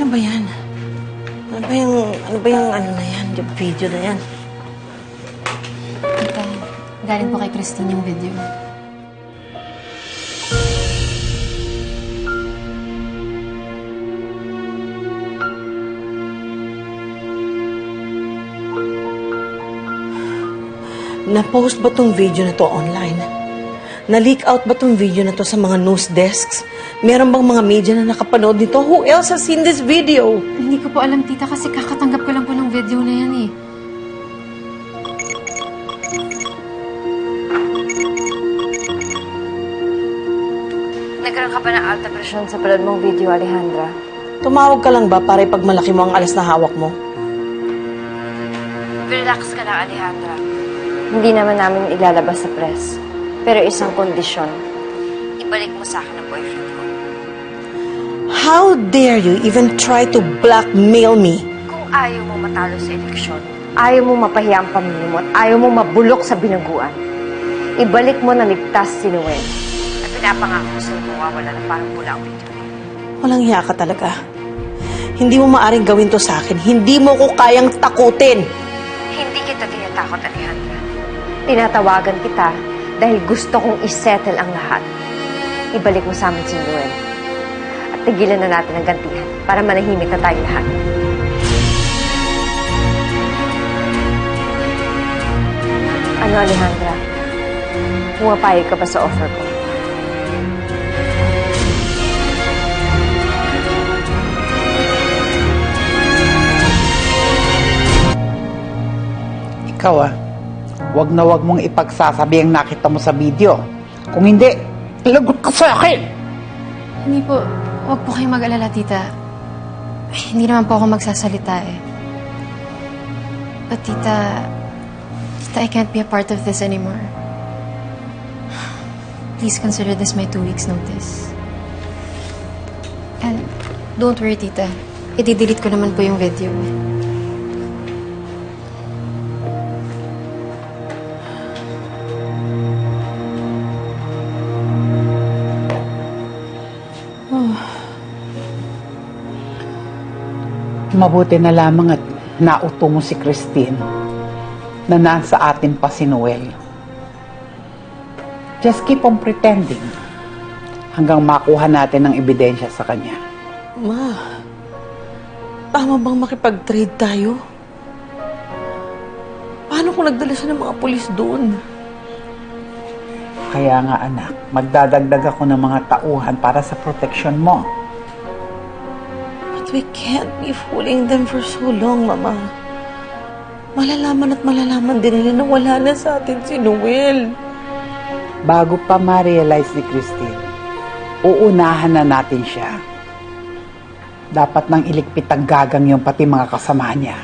ba yan? Ano ba yung ano na yan? Yung video na yan? Tita, galing po kay Christine yung video. Na-post ba tong video na to online? Na-leak out ba tong video na to sa mga news desks? Meron bang mga media na nakapanood nito? Who else has seen this video? Hindi ko po alam, tita, kasi kakatanggap ko lang po ng video na yan eh. Nagkaroon ka ba ng alta presyon sa palad mong video, Alejandra? Tumawag ka lang ba para ipagmalaki mo ang alas na hawak mo? Relax ka lang, Alejandra. Hindi naman namin ilalabas sa press. Pero isang kondisyon, ibalik mo sa akin ang boyfriend ko. How dare you even try to blackmail me? Kung ayaw mo matalo sa eleksyon, ayaw mo mapahiya ang pamilya mo at ayaw mo mabulok sa binaguan, ibalik mo na ligtas si Noel. At pinapangako ko sa'yo kung wala na parang pula ang video na yun. Walang hiya ka talaga. Hindi mo maaring gawin to sa akin. Hindi mo ko kayang takutin. Hindi kita tinatakot, Alejandra. Tinatawagan kita dahil gusto kong isettle ang lahat. Ibalik mo sa amin si Noel. At tigilan na natin ang gantihan para manahimik na tayo lahat. Ano, Alejandra? Pumapayag ka ba sa offer ko? Ikaw wag na wag mong ipagsasabi ang nakita mo sa video. Kung hindi, lagot ka sa akin! Hindi po, wag po kayong mag-alala, tita. Hindi naman po ako magsasalita eh. But tita, I can't be a part of this anymore. Please consider this my 2 weeks notice. And don't worry, tita. I-delete ko naman po yung video. Mabuti na lamang at nauto mo si Christine na nasa atin pa si Noel. Just keep on pretending hanggang makuha natin ng ebidensya sa kanya. Ma, tama bang makipag-trade tayo? Paano kung nagdala siya ng mga pulis doon? Kaya nga anak, magdadagdag ako ng mga tauhan para sa protection mo. But we can't be fooling them for so long, Mama. Malalaman at malalaman din nila na wala na sa atin si Noel. Bago pa ma-realize ni Christine, uunahan na natin siya. Dapat nang iligpit ang gagang yung pati mga kasama niya.